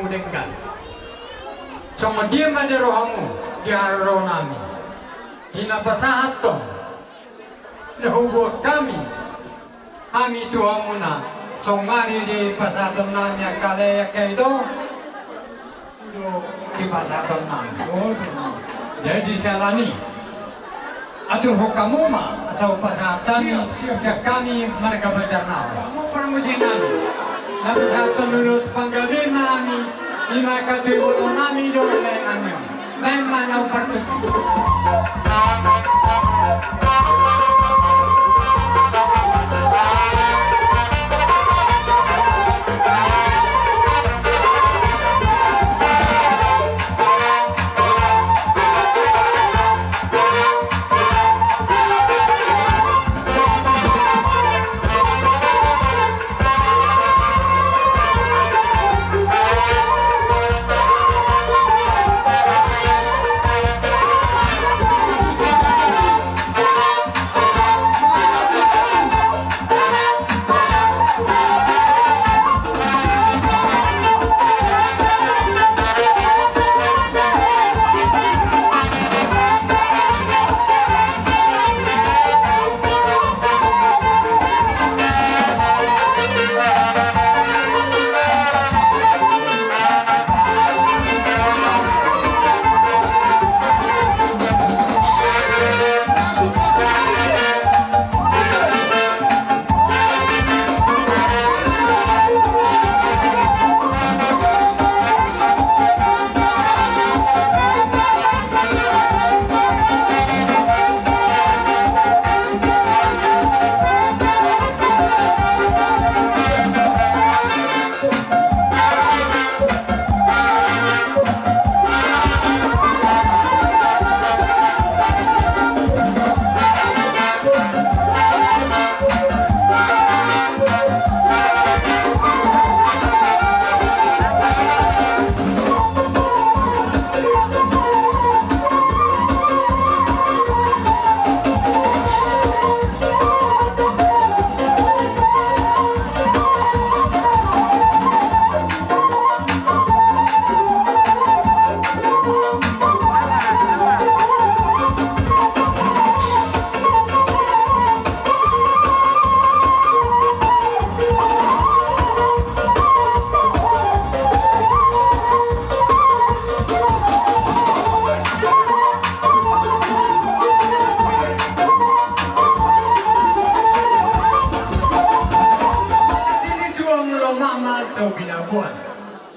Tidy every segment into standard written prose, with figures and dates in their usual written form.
kamu denggan. Cuma dia aja rohamu di haro nami. Hina pasahat tong. Nahubot kami tuhamuna. Songari di pasaton nami kalaya kaito. Di pasaton nami. Jadi salani. Aduh kamu mah asal pasatan kami mereka bercerna. Kamu permuji nami. Nabi satu lulus panggalin nami. Lima kali foto nami dole nami. Memang au pertusi.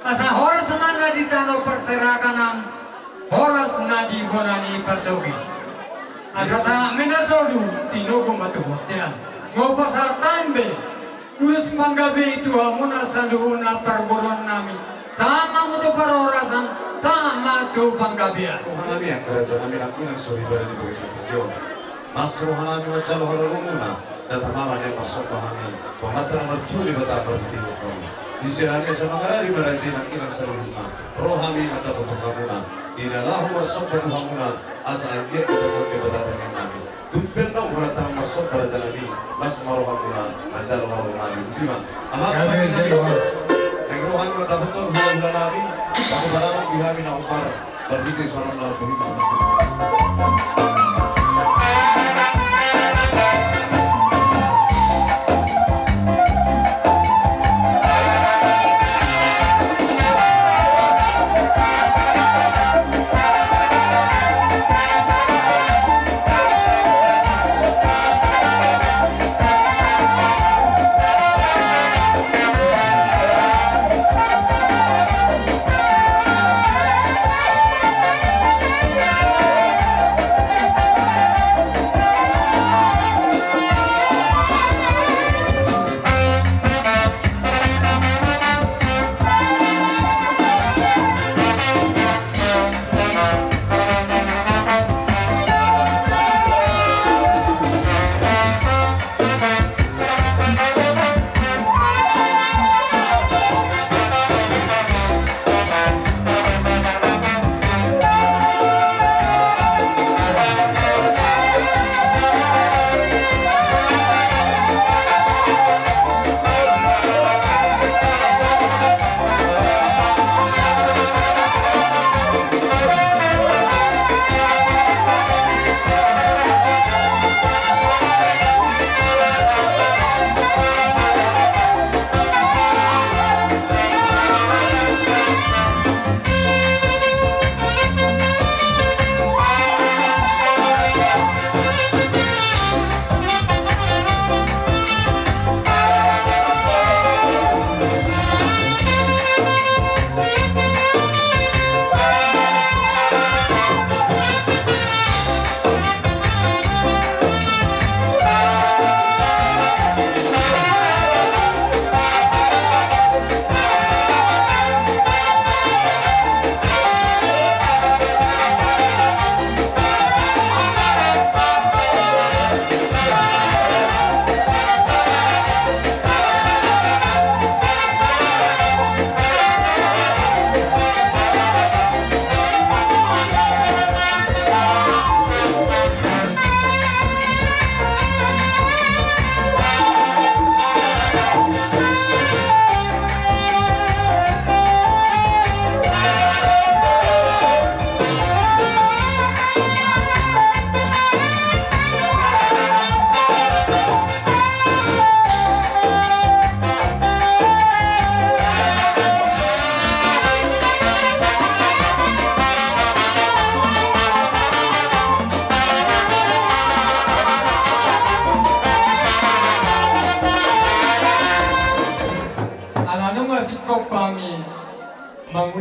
Asa horas mana di tanah perserakanan horas nadi bonani pasogi. Asa ta menasodu tinogo matuhotian. Ngopas tambe urus manggabe itu amuna sanduhuna perboron nami. Sama mutu parorasan sama tu panggabian. Rohanami yang kerajaan kami lakukan suri pada di bawah seperti Mas rohanami macam hororumuna dan tamaman yang masuk rohani. Pemataran bercuri betapa bertimbul kami. Di sirane sama kali beraji nakiran seruhuna rohami mata foto kamuna inalahu masuk ke kamuna asal dia ketemu ke betapa kami tumpen nong beratang masuk pada jalani mas marohamuna ajar rohani bima amat yang rohani mata foto bulan nami kamu barang bihami naufar berhenti suara narkoba. Yeah.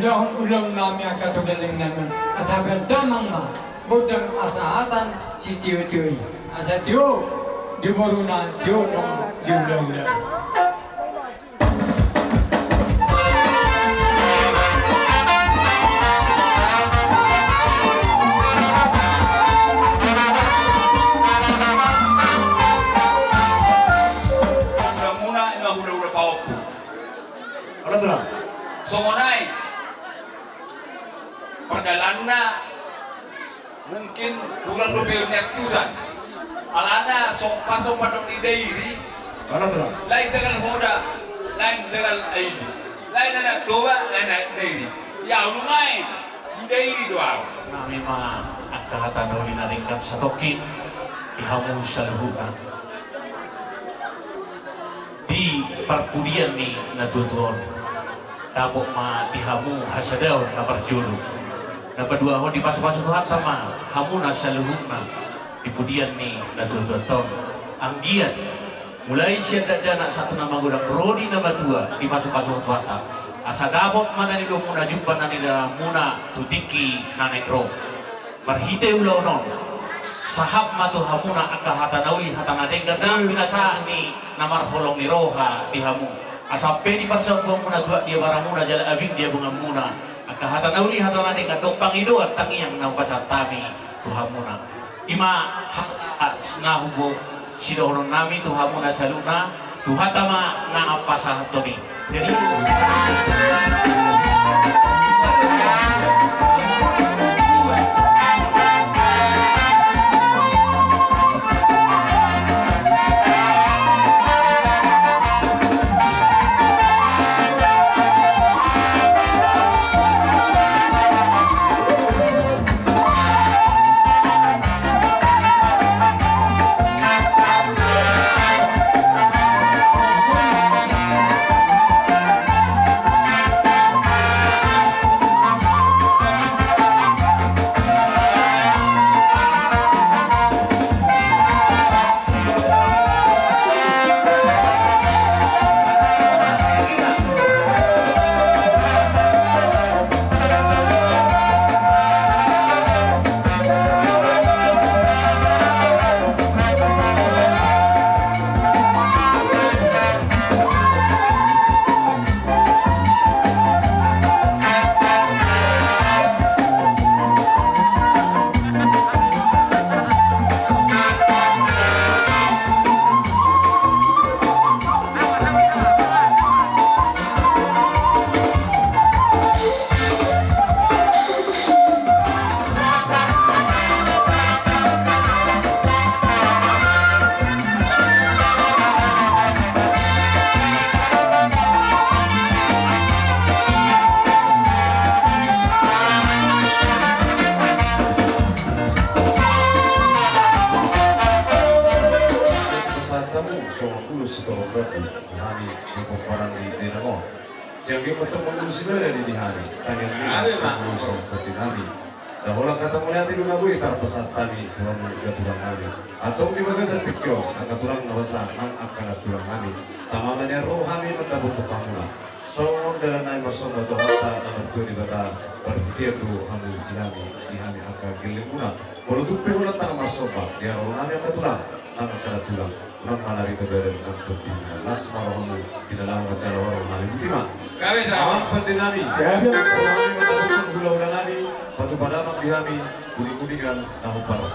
mudah ulang nami akan tugaling namin. Asabel damang ma, budang asahatan si tiyo-tiyo. Asa tiyo, di moruna tiyo nung di ulang-ulang. Ano to lang? So ngunay, padalan na mungkin kurang lebih netizen. Alana so pasok padong di dairi, Ano to lang? lain dengan hoda, lain dengan ID, lain dengan doa, lain dengan dairi. Ya lumai di dairi doa. Kami mga akahatan daw rinalingkat sa tokin, ihamu sa luhutan. Di perkudian ni natutuon, tapok ma ihamu hasadaw na perjulu. Na kedua ho di pasok-pasok hata ma, hamu na sa luhutan. Di pudian ni natutuon. Ang giat, mulai siya dadana satu nama gudang rodi na batua di pasok-pasok hata. Asa dabot mana ni muna jumpa na nila muna tutiki na negro. Marhite ulaw non. Sahab matu hamuna akahata nauli hatana dengga dang binasa ni namar holong ni roha di hamu. Asape di parsambong muna dua dia baramuna jala abing dia bunga muna. Akahata nauli hatana dengga dokpang ido at tangiyang nang pasatami tuhamuna. Ima hata nahubo sidohonon nami tuhamuna saluna tuhatama na apasahatoni. Jadi Hari berperan di Dinamo. Siang dia bertemu dengan di hari. Tanya dia seperti hari. Dahulu kata mulia ti lunabui tar pesat tani tulang gatulang hari. Atau di bagas tikyo akan tulang nawasa ang akan tulang hari. Tamamannya rohani mendabut pamula. So dalam naik masuk batu hata nomor 2 di bata berpikir tu hamu dihami akan gilimuna. Kalau tu pehola tanah masuk bak dia rohani akan tulang ang akan tulang. Ulang mana itu dari untuk las marohamu di dalam acara orang hari ultima. Awak pendinami. Kami mendapatkan gula-gula nani batu pada mak dihami kuning-kuningan tahu baru.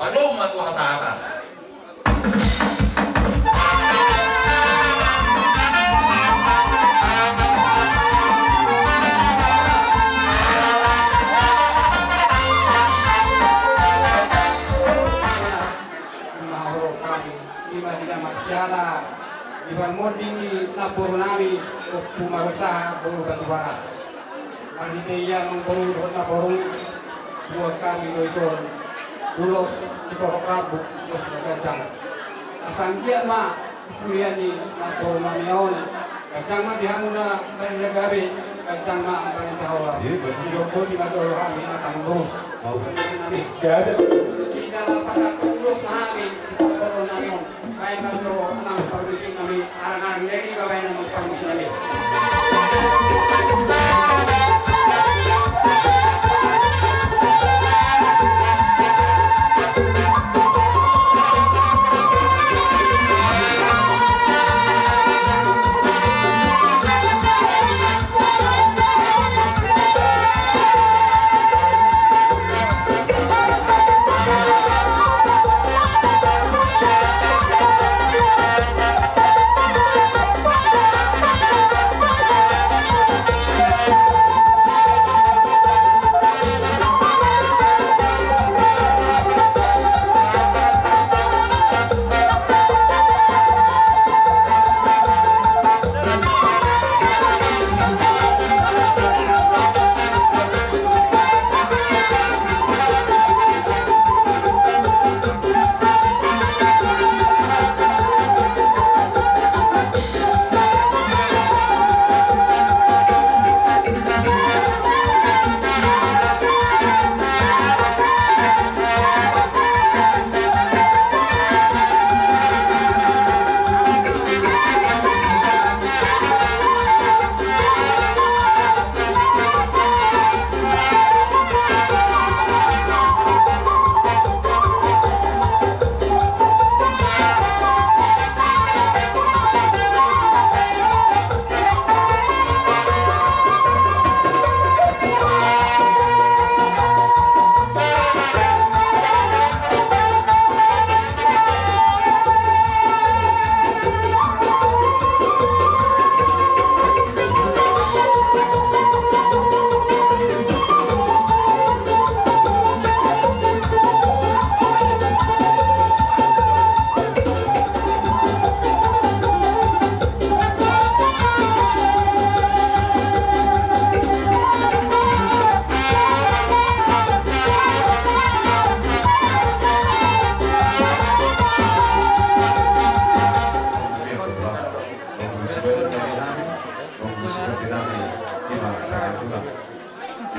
Adom atuh hasara. Masyara Iban Modini Naporunami Pumarusaha Bulu Batubara Panitia mengkoru na porong buat kami doison dulos di Pokok Rabu dos Gajang asangkian ma kuliani Naporunami on Gajang ma dihamuna saya gabe Gajang ma ang tawa Yoko di Madoro kami asang buru kami di dalam pasar tulus kami Naporunami on kaya kalau nang permisi kami anak-anak ini kaya nang permisi kami.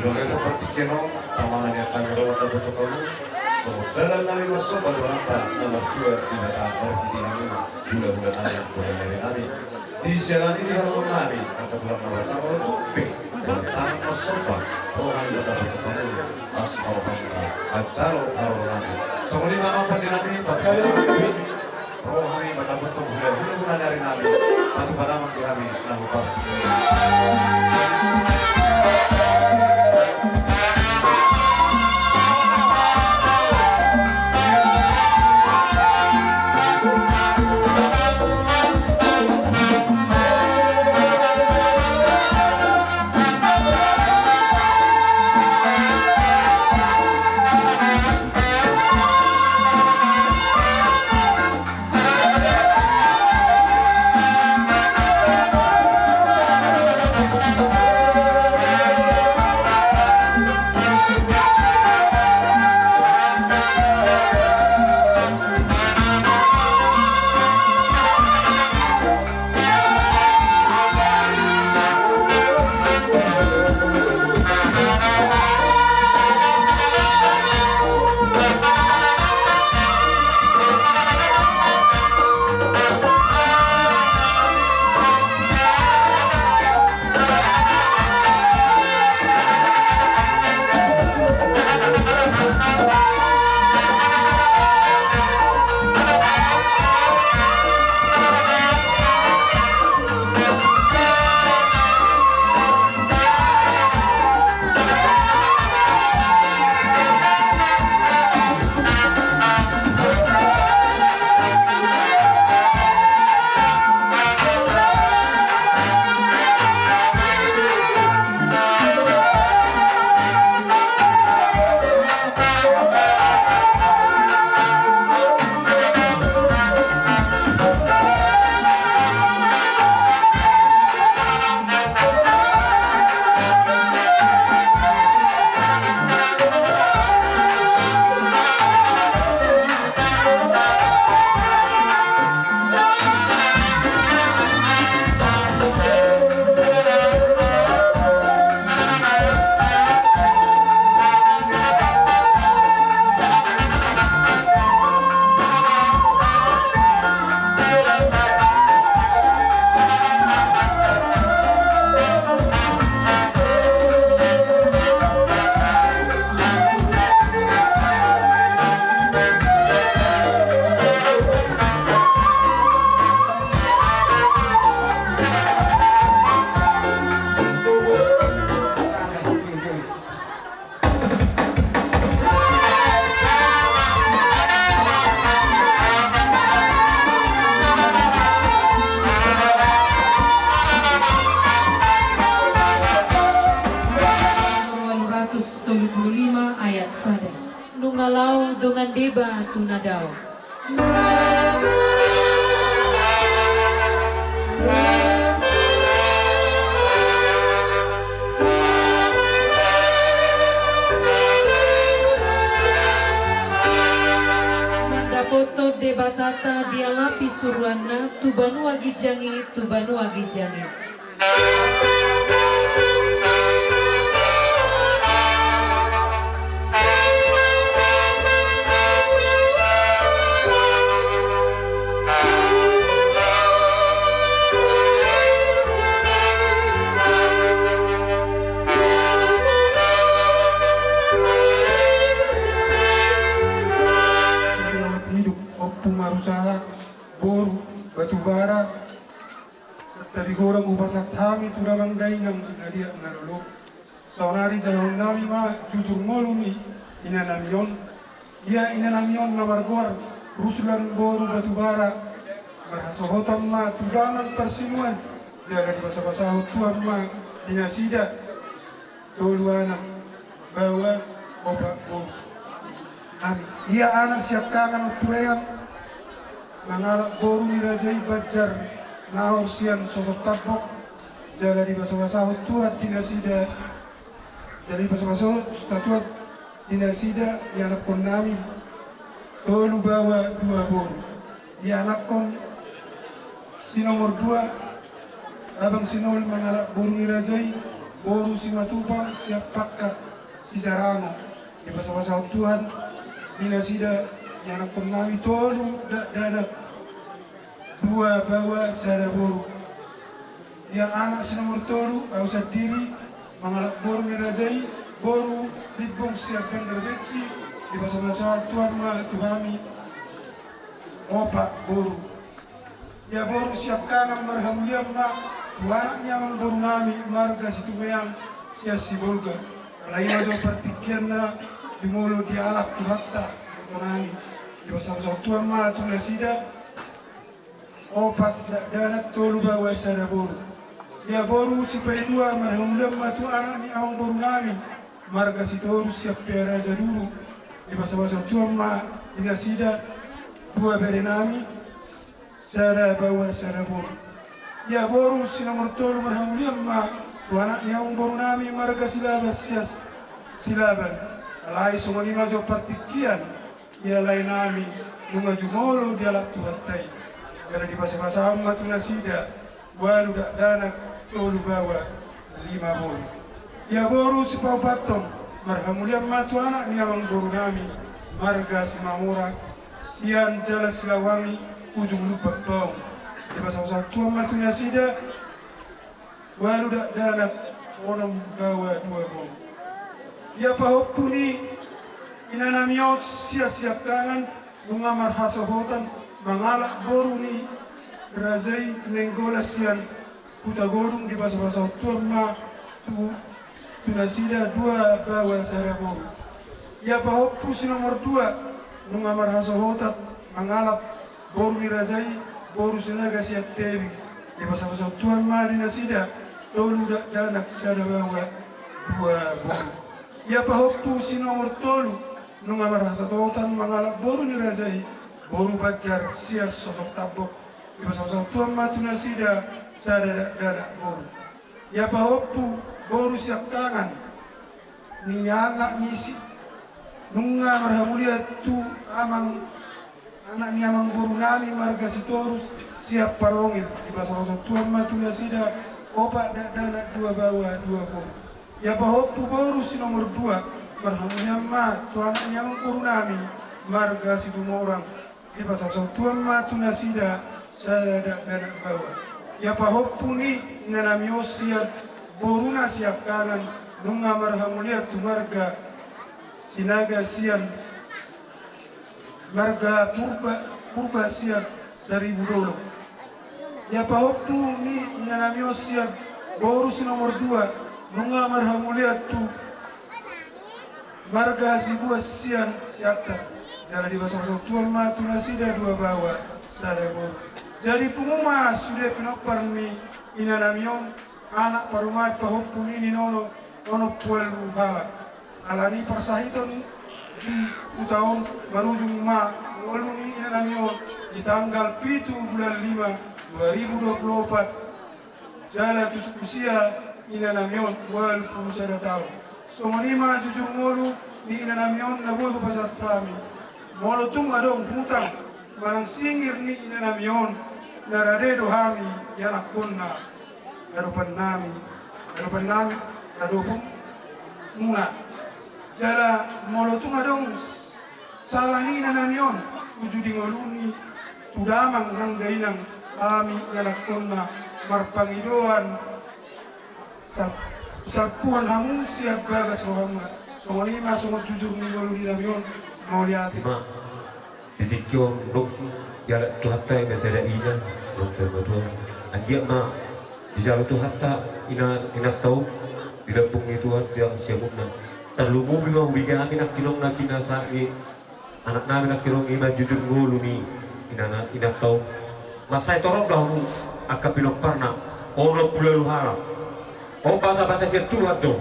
Bilangnya seperti keno, tamangan yang tanggal pada betul kamu. Dalam nari masuk pada rata nomor 2 di datang berkini bulan-bulan yang bulan dari di selani di halaman nari atau bulan merasa untuk B tentang masuk oh hari pada betul kamu asal kamu acaro nari. Kemudian nama pendidikan pada oh hari pada betul bulan dari nari atau pada minggu hari selalu pasti. Deba Tunadao. Mandapoto debatata dialapi suruana tubanu agijangi tubanu agijangi. Hidup opung marusaha boru batu bara serta digoreng upasak kami tu damang dainang nadia narolo saunari jangan nami ma jujur molumi ina namion ia ina namion namargor rusulan boru batu bara marhasohotam ma tu damang persinuan jaga di basa-basa tuan ma dinasida toluana bawa obat boru Ami, ia anak siap kangen upurean mangalak boru mirajai bajar naor sian sosok tabok jaga di basa-basa tuat dinasida jadi basa-basa statuat dinasida ia anak kon nami tolu bawa dua boru ia anak kon si nomor 2 abang sinol mangalak boru mirajai boru si matupang siap pakat si jarango di basa-basa Tuhan dinasida yang pengawi tolu dadak 2 bawa sada boru yang anak si nomor tolu ausat diri mangalak boru mirajai boru ditbong siap benderbeksi di basa-basa Tuhan ma tuhami opak boru ya boru siap kanang marhamuliam ma tuanaknya mang boru nami marga situ meyang sia si bolga lain aja pertikian na dimulu di alap tu hatta menangi di basa-basa Tuhan ma tu nasida opat danak tolu bawa sada boru ya boru si paidua marhamuliam ma tu anak ni awang boru nami marga situ harus siap piara aja dulu di basa-basa Tuhan ma di nasida 2 bere nami sada bawa sada boru ya boru si nomor tolu marhamuliam ma tu anak ni awang boru nami marga silabas sias silaban alai sumani majo partikian ia lain nami nunga jumolo dia lak tu hatai jadi di basa-basa amma tu nasida walu dak danak tolu bawa 5 boru ya boru si pau patom marhamuliam matu anak ni amang boru nami marga si mamura sian jala silawangi ujung lupa bau di basa-basa tu amma tu nasida walu dak danak onom bawa 2 boru ya pahopuni inanamio siap tangan mengamar hasohotan mangalak boru ni rajai nenggola sian puta gorung di basa-basa tuan ma tu nasida 2 bawa sada boru ya pahopu si nomor 2 mengamar hasohotan mangalak boru ni rajai boru sinaga siat tewi di basa-basa tuan ma di nasida tolu danak sada bawa 2 boru ya pahoppu si nomor tolu nunga marhasa totan mangalak boru ni rajai boru bajar sias sosok tabok di basa-basa tuan matu nasida sada dadak boru ya pahoppu boru siap tangan ni anak ngisi nunga marhamulia tu amang anak ni amang boru nami marga sitorus siap parongin di basa-basa tuan matu nasida opak dadak 2 bawa 2 boru ya pahoppu boru si nomor 2 marhamuliam ma tuanaknya mengkuru nami marga si dua orang di basa-basa tuan ma tu nasida sada danak bawa ya pahoppu ni nanami osiat boru na siap kanan nunga marhamulia tu marga sinaga sian marga purba siap dari budolo ya pahoppu ni nanami osiat boru si nomor 2 nunga marhamulia tu marga si buas sian siata jadi di basa-basa tuan ma tu nasida 2 bawa sada boru jadi penguma sudah penopar ni inanamion anak parumai pahopun ini nono puelu bala alani persahiton di tahun menuju mengalami inanamion di tanggal 7 bulan 5 2024 jalan tutup usia inanamion 21 tahun. Songonima jujur ngolu di inanamion na bodo pasat kami. Molo tung adong hutang manang singir ni inanamion naradedo hami yanak kunna arupan nami adopun muna jala molo tung adong salah ni inanamion ujudi ngoluni tudamang nang dainang kami yanak kunna marpangidoan sapuan hamu siap bagas rohamna songonima songon jujur ni ngoluni inanamion mau lihat Ma, titikyo dok jala tu hatta yang saya ina dok saya berdua. Anjir ma, di jala tu hatta ina tahu tidak pungi Tuhan yang siapuna. Terlumu bima hubiga kami nak kilong nak kina sa'i anak nabi nak kilong ima jujur ngulu ni ina tahu. Masai torok dah mu akap pilok parna orang pula luhara. Oh bahasa siap Tuhan tu.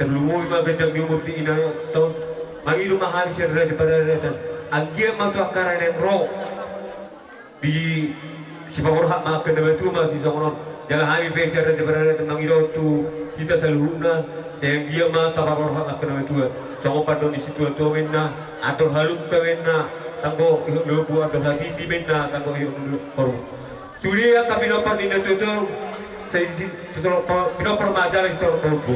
Terlumu bima gajang diumurti ina tahu. Mami rumah habis yang raja pada datang. Anjir matu akar yang roh di si pamorha makan dengan tu masih songon. Jangan habis versi raja pada datang. Mami tu kita selalu sayang dia mata pamorha makan dengan tu. Songon pardon di situ tu menna atur halum kawenna tanggo ihok buat atau hati di menna tanggo ihok korum. Suria kami dapat ini tu saya setelah pinoper majalah itu terbuku.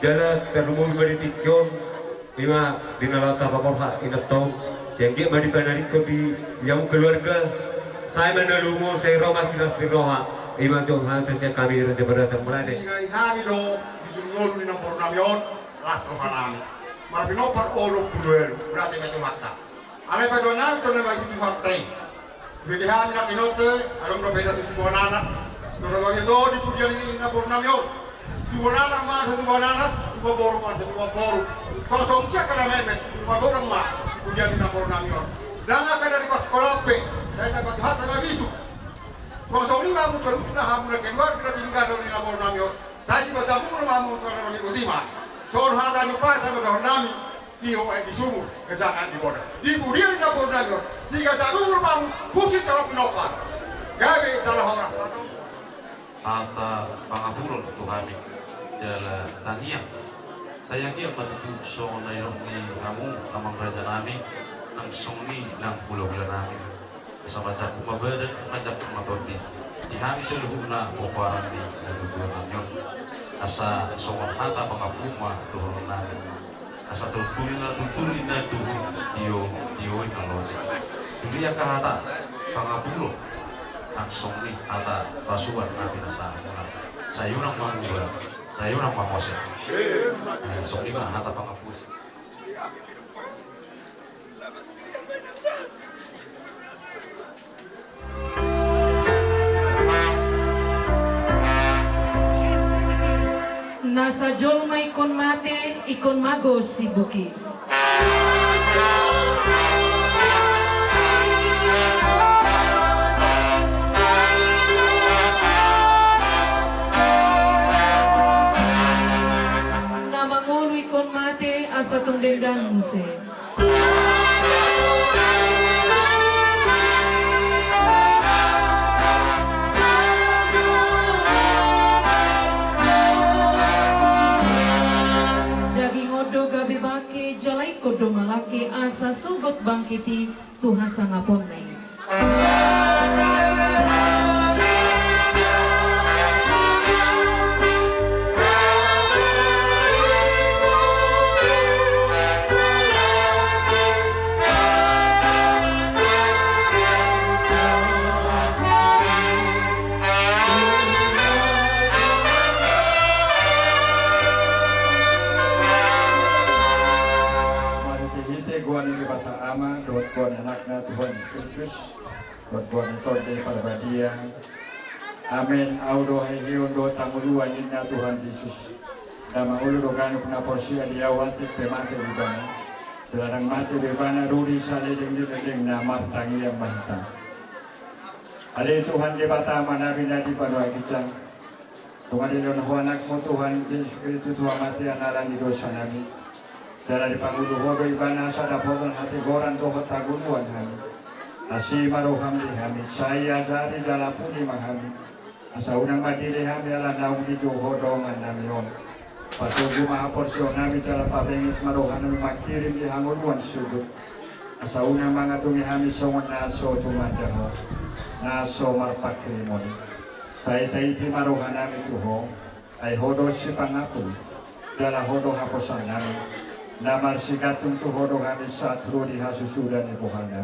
Jalan terumum beritikyon. Lima dinalata pamorha inatau sehingga madi panariko di yang keluarga saya menelungu saya Roma silas di Roha lima jong hantar saya kami raja berdatang melade kami do dijungol ni nomor namion las rohanami marabino par olo kuduer berarti macam mata ale pa do nami to na bagi tu faktai bagi kami nak inote alom do beda tu bonana do bagi do di pujian ni nomor namion tu bonana ma tu bonana tu boru ma tu boru sosok siapa kena memet, baru lemah, pujian di nomor namion. Dan akan dari pas sekolah P, saya dapat hati nabi itu. Sosok ini mamu cerut nah hamu nak keluar kita tinggal dari nomor namion. Saya sih baca buku mamu tu ada di Butima. Soal hata lupa saya baca nami, tio di sumur, kejangan di bodoh. Di budian di nomor namion, sehingga jadul mamu, pusing cara pinopar. Gawe salah orang satu. Ata pangapurun Tuhani jala tania. Saya kira matutu song na yung ni kamu kamang raja namin ang song ni ng pulau-pulau namin sa macam kumabada macam kumabadi di kami sa luhur na kumparan ni nalutuan namin asa songon hata pangapuma turun namin asa tutulin na turun diyo ang lodi dunia kahata pangapulo ang song ni hata pasuan namin sa sayurang mangura sayurang mamose song ni hata pangapus Nasa jolma ikon mate, ikon magos si Buki. Namangulo ikon mate, asa tungdengan muse. Jalai kodo malaki asa sugot bangkiti Tuhan sangapon nai. Buat anaknya Tuhan Yesus, buat Tuhan daripada dia. Amin. Audo hehiun do tamuluan inna Tuhan Yesus. Nama ulu dokan puna porsi dia wanti pemate di bana. Selarang mati di bana ruri sale deng nama tangi yang bantang. Ale Tuhan di bata mana bina di pada kisah. Tuhan di dalam anakmu Tuhan Yesus Kristus Tuhan mati analan di dosa nami. Dala di pangudu hodo ibana sada pogon hati goran dohot tagunuan kami. Asi maru kami saya dari dala puni mahami. Asa unang madili kami ala naung di hodongan nami on. Patugu maha porsyon nami dala pabengit maru kami makirim di hangunuan sudut. Asa unang mga tungi kami songon naso tumadaho. Naso marpakrimon. Saya taiti maru kami tuho. Ay hodo si pangapun. Dala hodo haposan nami. Namar sigatun tu hodo kami satru di hasusudan ibu kami.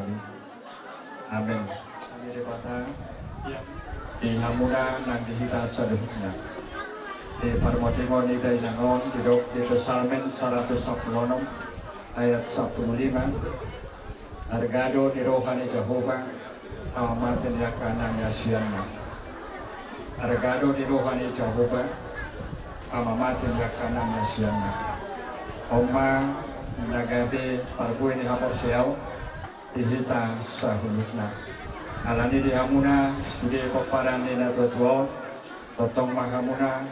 Amin. Kami dipatang. Di hamuna nang dihita sadehna. Di parmotingon ni day nangon di Salmen 110 ayat 15. Argado di rohani Jehovah amatin yakana yasyana. Argado di rohani Jehovah amatin yakana yasyana. Oma nagabe parbuin ni hapor siyaw dihita sa hulutna. Alani di hamuna sudi paparan ni natutuo totong mahamuna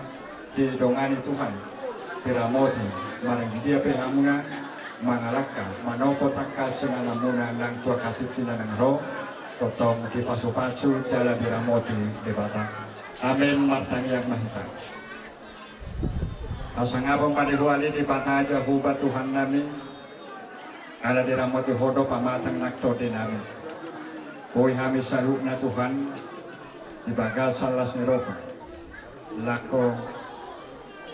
di dongani Tuhan piramoti marang dia hamuna mangalaka manopo takka senanamuna nang tua kasih ng roh totong di pasu-pasu jalan piramoti di batang. Amin martang yang mahita. Asangabang panihuali di bata aja huba Tuhan namin ala diramoti hodo pamatang naktodi namin. Koi kami saluk na Tuhan di bagasan las niroko lako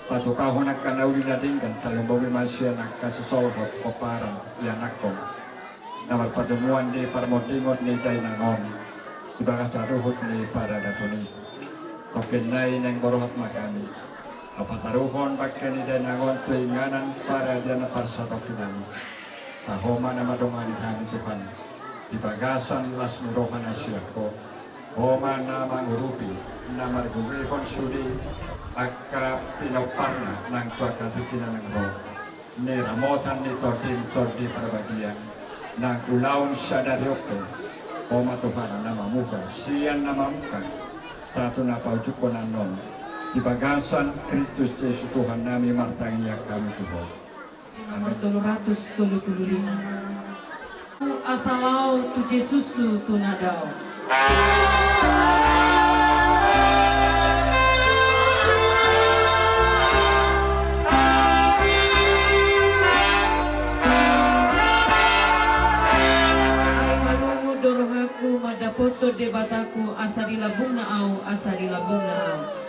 patukahon ang kanawin na dinggan talumbawi masya nagkasisolhot o parang yanakko na magpatunguan di parmotingot ni day nangon di bagasaruhot ni para datuni tokinay ng borohat magami kapataruhon pagka ni day nangon tuinganan para diyan na parsatokinan sa homa na madungan kami Tuhan di bagasan las nirokan na siya ko homa na mangurupi na margumikon sudi agka pinoparna ng pagkatikinan ng roh ni ramotan ni tordi perbagian ng ulaon siya daryoke homa Tuhan na mamuka siyan na mamuka sa ito na paujukonan nun di bagasan Kristus Yesus Tuhan nami martangiyak kami Tuhan. Nomor 375. Asalau tu Jesusu tu nadao. Ay manungu dorohaku madapoto debataku asari labung naau asari labung naau.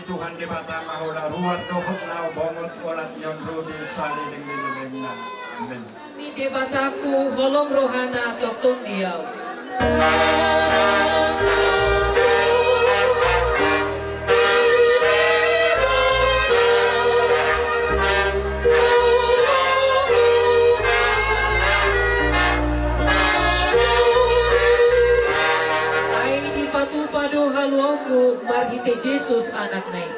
Tuhan di bata mahula ruar dohot nao bongot olat nyon rudi sali ding na. Amen. Ni debataku holong rohana tokton diau. Ai di patu padu haluangku marhite Jesus anak nai.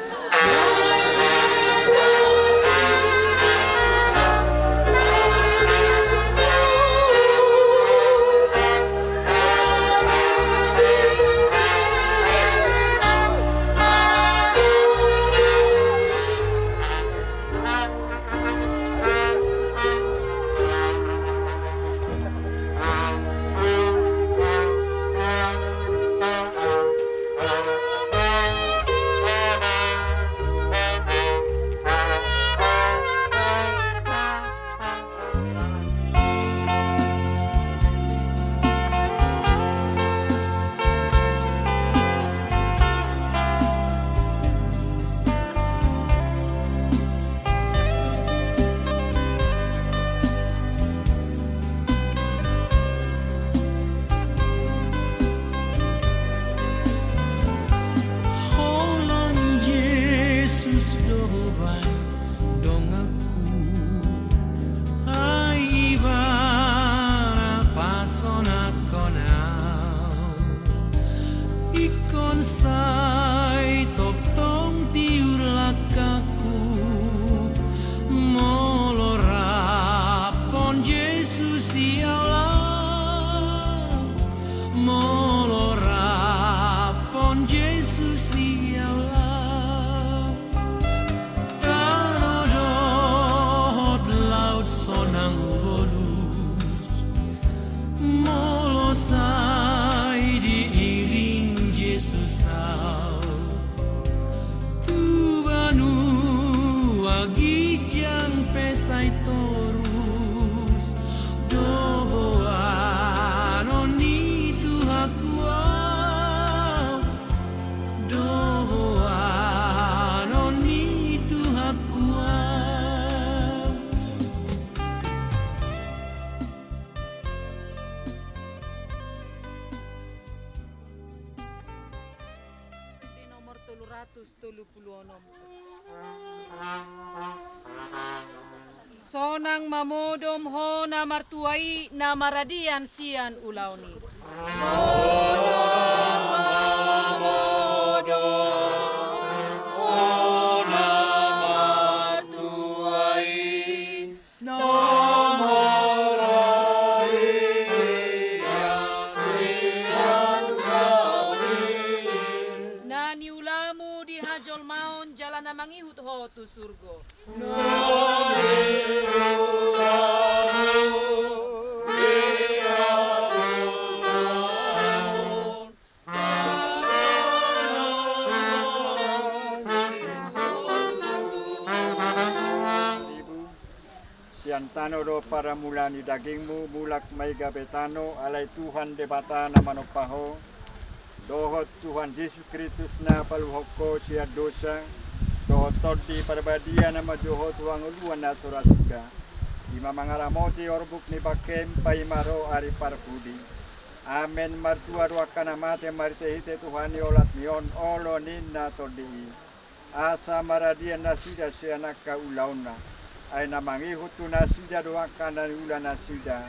Sonang mamodom ho na martuai na maradian sian ulauni. Sonang mamodom ho na martuai na maradian sian ulauni. Nani ulamu di hajol maun jalan mangihut ho tu surgo. Siantano do para mulani dagingmu mulak may gabetano alay Tuhan debata na manopaho dohot Tuhan Yesus Kristus na paluhok ko siya dosa dohot todi parbadia na maduhot wang uluan na surasuga ima mangaramoti orbuk ni bakem paimaro ari parpudi amen martua ruakana mate maritehite Tuhan olat nion olo ninna todi asa maradia nasida siya nakkaulauna ay namangihut tu nasida doakan dan ulan nasida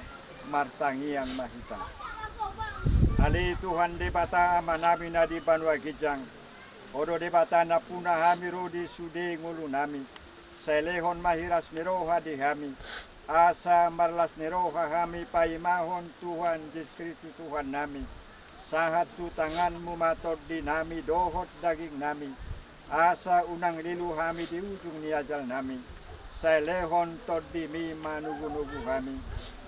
martangi yang mahita. Ali Tuhan debata amanami na di banwa gijang. Odo debata na punah hami rodi sude ngulu nami. Selehon mahiras neroha di hami. Asa marlas neroha hami paimahon Tuhan Yesus Tuhan nami. Sahat tu tanganmu matod di nami dohot daging nami. Asa unang lilu hami di ujung ni ajal nami. Selehon todi mi manugu-nugu kami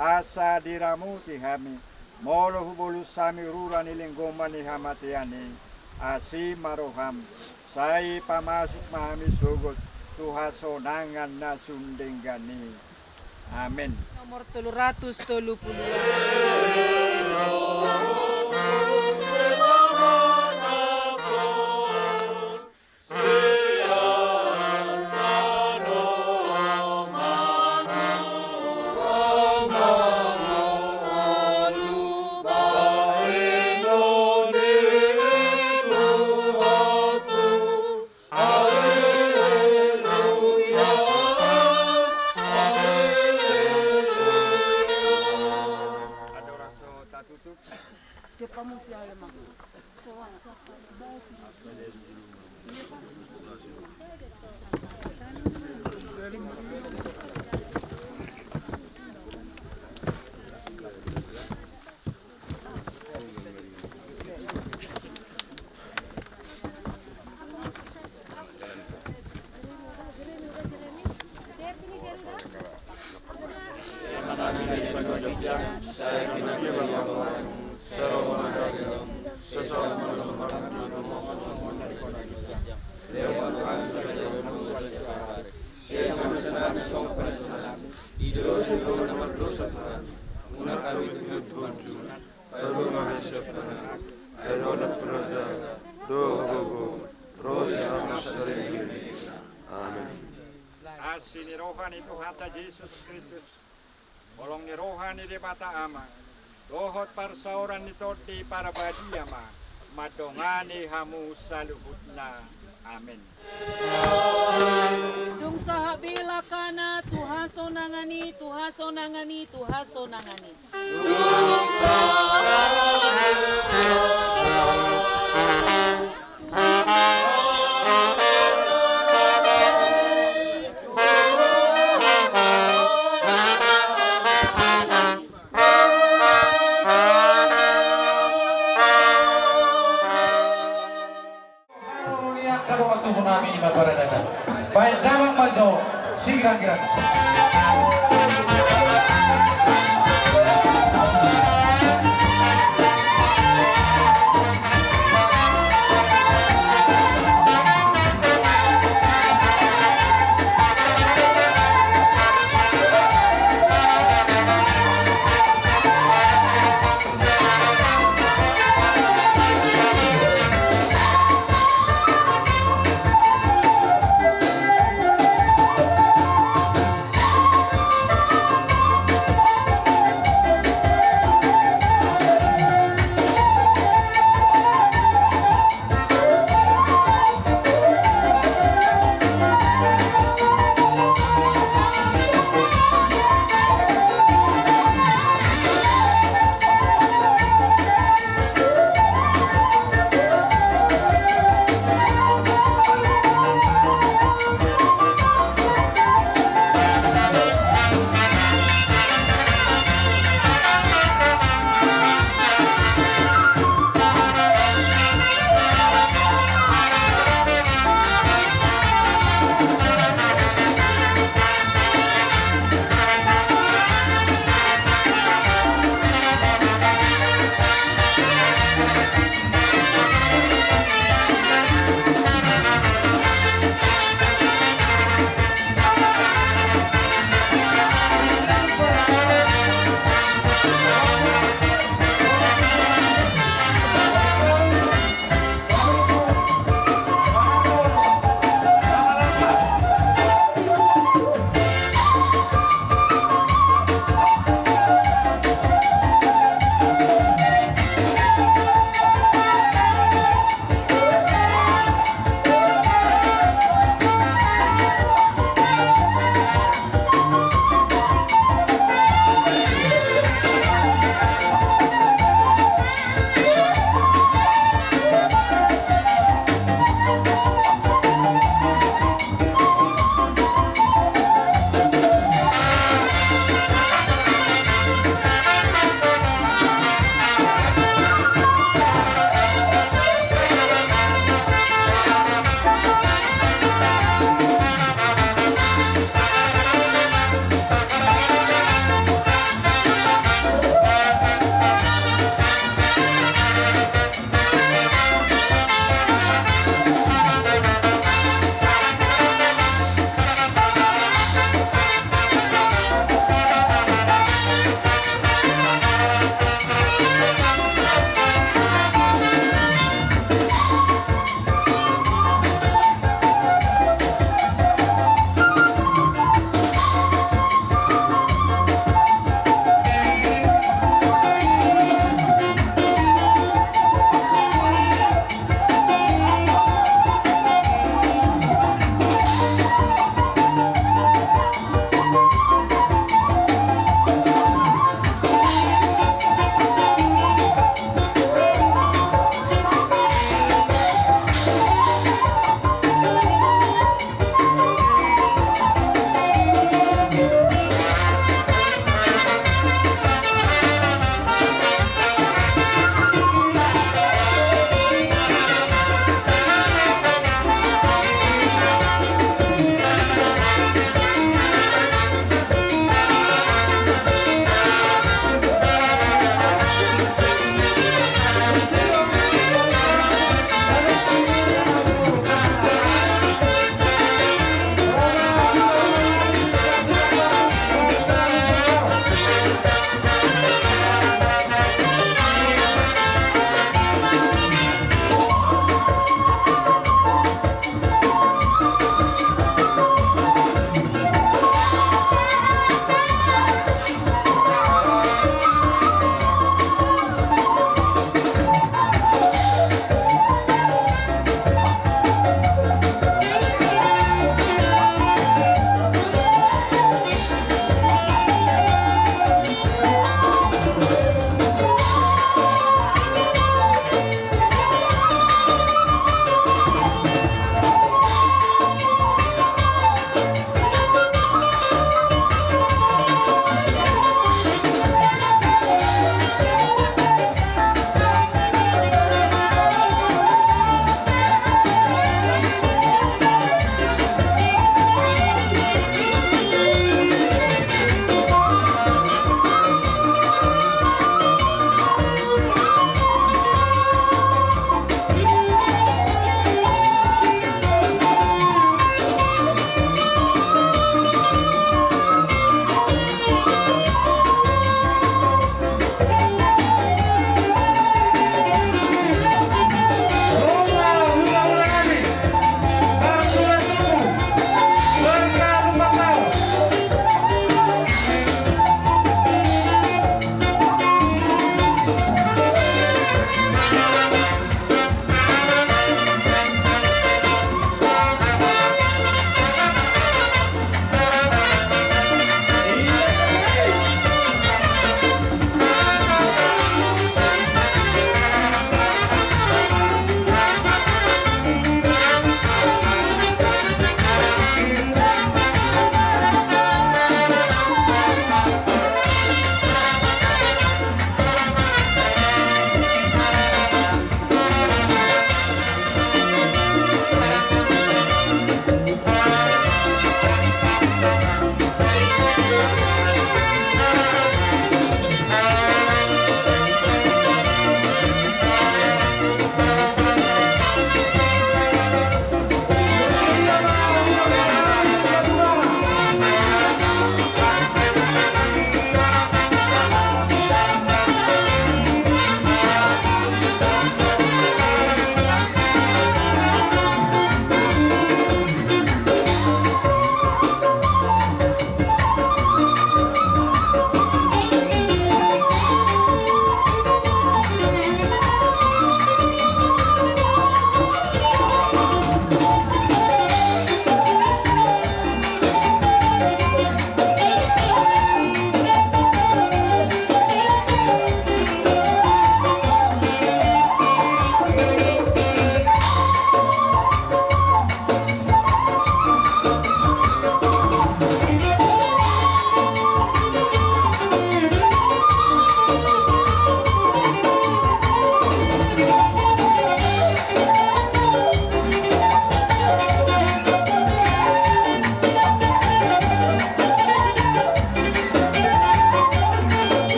asa diramuti kami molo hubulu sami rura nilinggoma ni hamatiani asi maroham sai pamasuk mahami sugut tuhasonangan na sundinggani amin nomor 330 Asini rohani Tuhan Yesus Kristus bolong ni rohani di mata ama dohot parsauran ni todi para badiama madongani hamu saluhutna amin dung sahabila kana tuhasonangani tuhasonangani tuhasonangani dung baik dalam maju segera-gera.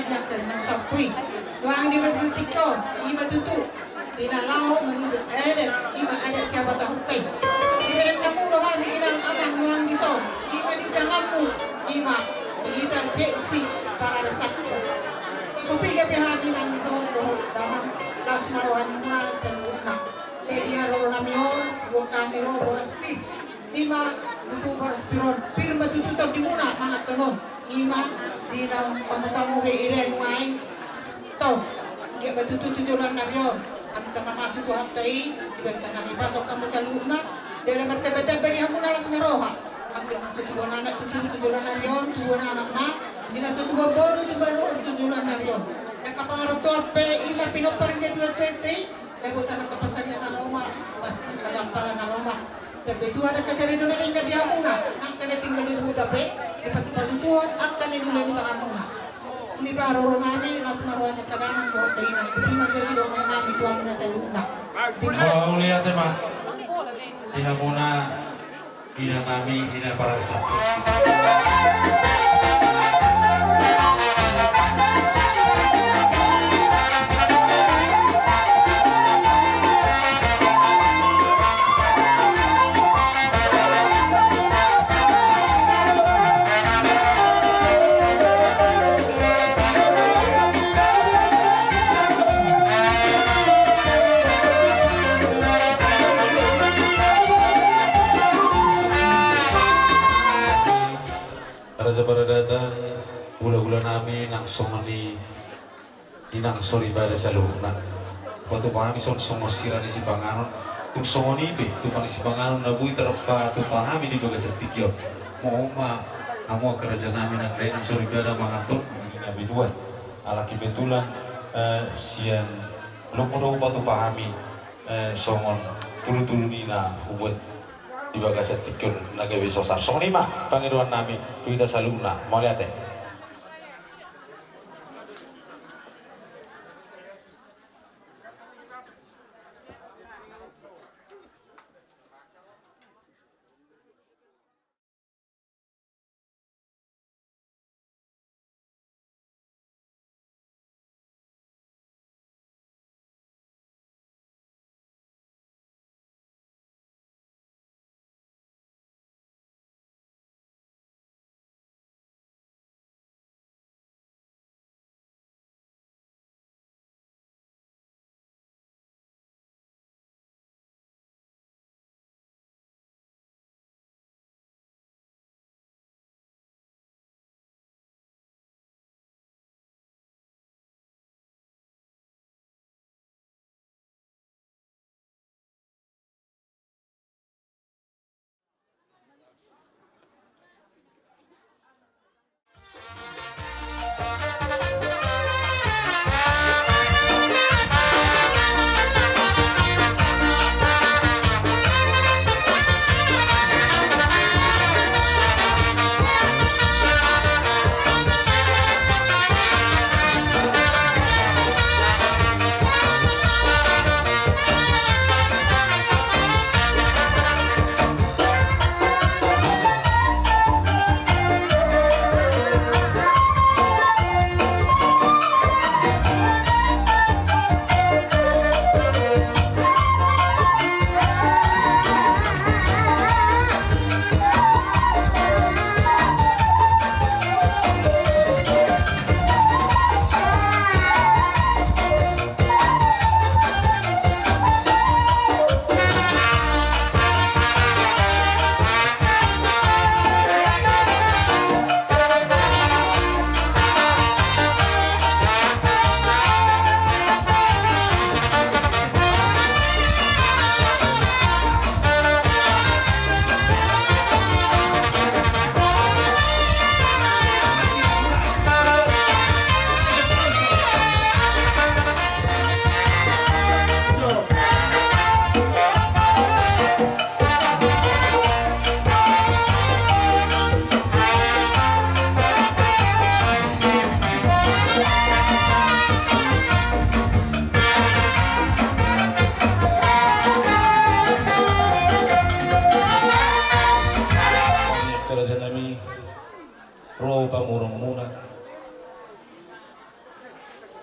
yang kena sapui. Doang di masjid tiko, ima tutu. Dinalau menurut adat, ima adat siapa tahu teh. Ima kamu doang inang anak doang di so. Ima di dangamu, ima kita seksi para sakit. Supi ke pihak inang di so, dalam las maruan muna seluruhnya. Dia roro namion, bukan ero boras pis. Ima itu boras piron, firma tutu tak dimuna mangat tonon. Ima di dalam tamu-tamu iren main. Tahu dia betul tujuan namion. Kami teman masuk tu haftai, di sana pasok kami saluna. Dia bertebet beri hamuna las ngaroha. Kami masuk tujuan anak tujuan namion, tujuan anak ma. Di nasu tujuan baru tujuan namion. Yang kapangarap tu apa? Ima pinopar dia tujuan tete. Lebutan ke pasarnya Naroma, kagamparan Naroma. Tapi itu ada kekerasan yang enggak diamuna. Akan tinggal di rumah tapi di pasar Tuhan akan di rumah kita amuna. Ini baru nami las marwanya kadang bawa kaina. Ini nanti si dong nami tuan na sa luna. Mau lihat tema. Dihamuna ina nami ina para saksi. Raja Baradatan gula-gula nami nang songani inang sori pada saluhna waktu pahami songo sirani si panganon tung songoni be tu pang si panganon nabui terpa tu pahami di bagas tikyo mau ma amo kerja nami nang lain sori pada mangatur nabi dua alaki betulan sian lumpur tu pahami songon tulu-tulu nina ubuat di bagas tikyo naga besosar songoni mah pangiruan nami kita saluna mau lihat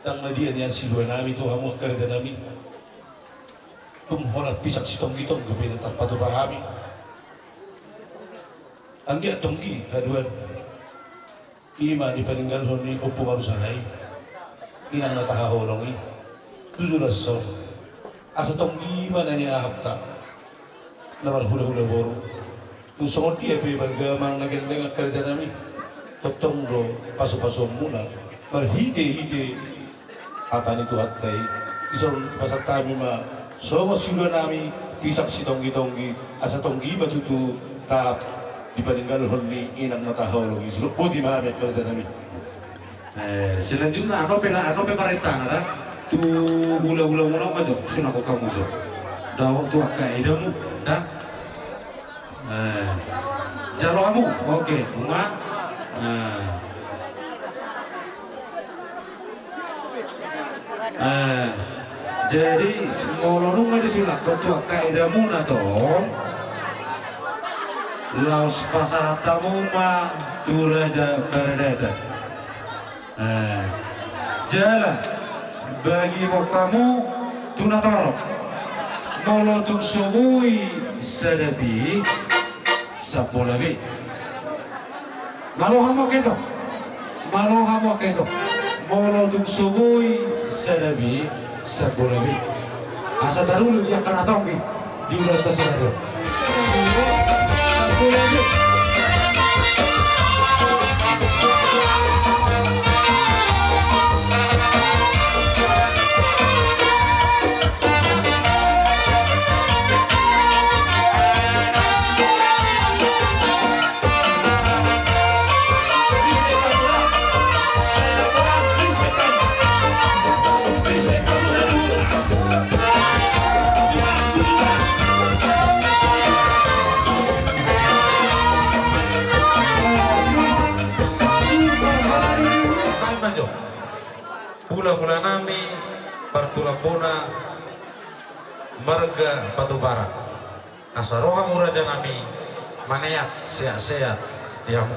dan nadia niya silwa nami to hamu kerja nami horat pisak sitong gitong gupin patu pahami anggi atonggi haduan ima di peninggal honi opo marusanai inang natahaholongi 17 so asa tonggi mana ni ahapta naman hula-hula boru tu songot dia pe bergamang nageng kerja nami totong do paso-paso muna berhide-hide atani tu hatai ison pasat kami ma somo silo nami pisak si tonggi-tonggi asa tonggi batutu tap dipeninggal honi inang natahaholongi suluk putih mana kerja nami selanjutnya ano pe paretang ada tu gula-gula muna maju suna ko kamu so daw tu akai damu dah jalo kamu oke bunga jadi ngolonu nggak disulak tu akai damu na to laos pasar tamu ma turaja berdata jalan bagi kamu tunatorok molotung sumui sadabi sapolabi malo hamo keto molotung sumui sadabi sapolabi asa darulu yang kana tongki di ulas tasarado sapolabi pula nami partulapona marga batubara asaroha muraja nami maneat sehat-sehat diamu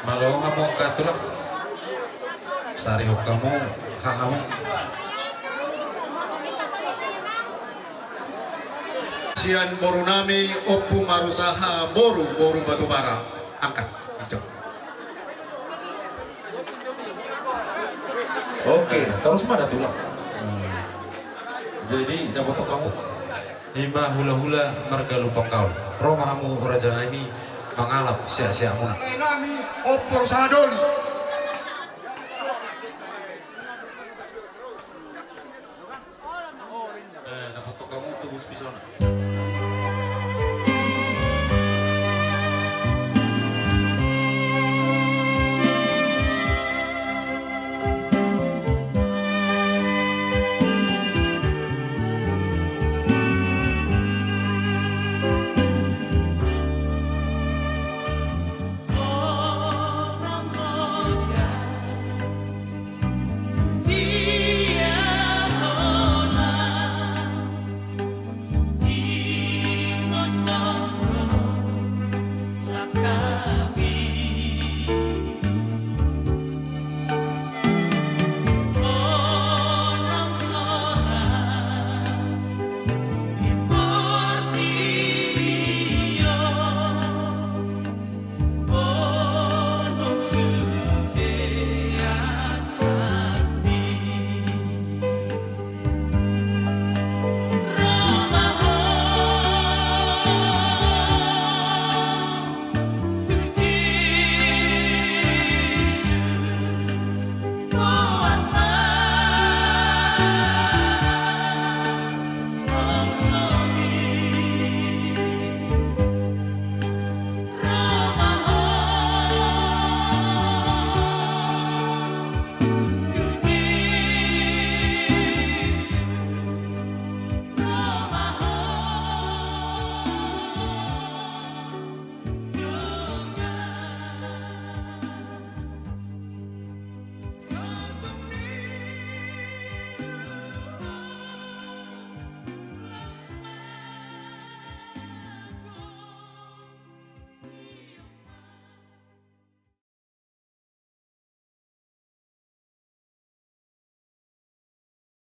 malau kamu katulak sari kamu kamu Sian boru nami opu marusaha boru batubara angkat itu. Oke, terus mana tulang? Jadi dapat kamu lima hula-hula marga lupang kau romahamu raja ini mengalap sia-siamu Nami opu marusaha doli